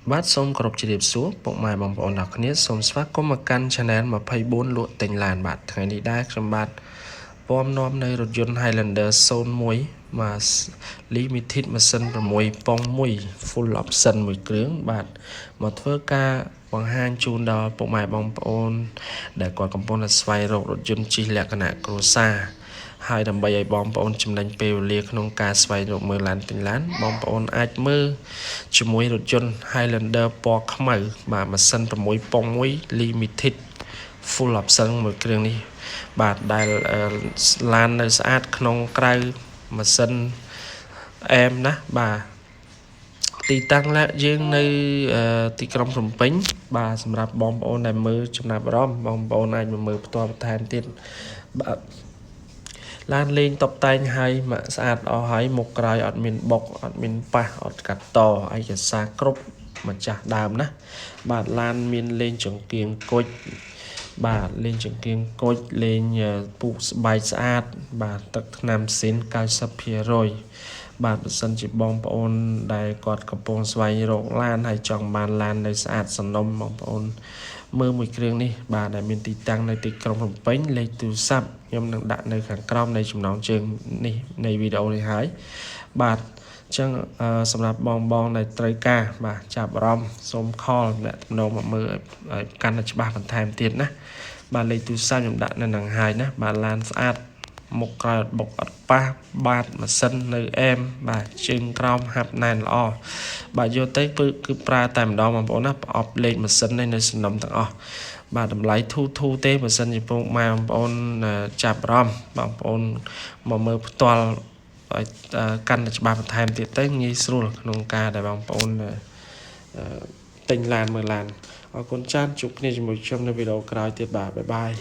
បាទសូមគោរពជម្រាបសួរពុកម៉ែបងប្អូនទាំងគ្នាសូមស្វាគមន៍មកកាន់ Channel 24លក់ទិញឡានបាទថ្ងៃនេះដែរខ្ញុំបាទពំនាំនៅរថយន្ត Highlander 01មក Limited ម៉ាស៊ីន6ប៉ុង1 Full Option មួយគ្រឿងបាទមកធ្វើការបង្ហាញជូនដល់ពុកម៉ែបងប្អូនដែលគាត់កំពុងតែស្វែងរករថយន្តជិះលក្ខណៈគ្រួសារហើយដើម្បីឲ្យបងប្អូនចំណេញពេលវេលាក្នុងការស្វែងរកមើលឡានទិញឡានបងប្អូនអាចមើលជាមួយរថយន្ត Highlander ពណ៌ខ្មៅបាទម៉ាស៊ីន6ប៉ុង1 Limited Full Option មួយគ្រឿងនេះបាទដែលឡាននៅស្អាតក្នុងក្រៅម៉ាស៊ីនអែមណាបាទទីតាំងយើងនៅទីក្រុងភ្នំពេញបាទសម្រាប់បងប្អូនដែលមើលចំណាប់អារម្មណ៍បងប្អូនអាចមើលផ្ទាល់បន្ថែមទៀតបាទឡានលេងតុបតែងឲ្យមកស្អាតអស់ហើយមុខក្រោយអត់មានបុកអត់មានប៉ះអត់កាត់តឯកសារគ្រប់ម្ចាស់ដើមណាបាទឡានមានលេងចង្គៀងគុជបាទលេងចង្គៀងគុជលេងពូកស្បែកស្អាតបាទទឹកថ្នាំស៊ីន 90% បាទបើសិនជាបងប្អូនដែលគាត់កំពុងស្វែងរកឡានហើយចង់បានឡាននៅស្អាតសំណុំបងប្អូនមើលមួយគ្រឿងនេះបាទដែលមានទីតាំងនៅទីក្រុងភ្នំពេញលេខទូរស័ព្ទខ្ញុំនឹងដាក់នៅខាងក្រោមនៃចំណងជើងនេះនៃវីដេអូនេះហើយបាទអញ្ចឹងសម្រាប់បងដែលត្រូវការបាទចាប់អារម្មណ៍សូមខលអ្នកទំនងមកមើលឲ្យកាន់តែច្បាស់បន្ថែមទៀតណាបាទលេខទូរស័ព្ទខ្ញុំដាក់នៅនឹងហើយណាបាទឡានស្អាតមុខក្រោយអត់បុកអត់ប៉ះបាទម៉ាស៊ីននៅអែមបាទជើងក្រោមហាប់ណែនល្អបាទយកទៅគឺប្រើតែម្ដងបងប្អូនណាប្រអប់លេខម៉ាស៊ីននៅសំណុំទាំងអស់បាទតម្លៃធូរទេបើសិនជាពុកម៉ែបងប្អូនចាប់អារម្មណ៍បងប្អូនមកមើលផ្ទាល់ឲ្យកាន់តែច្បាស់បន្ថែមទៀតទៅងាយស្រួលក្នុងការដែលបងប្អូនទិញឡានមើលឡានអរគុណច្រើនជួបគ្នាជាមួយខ្ញុំនៅវីដេអូក្រោយទៀតបាទបាយបាយ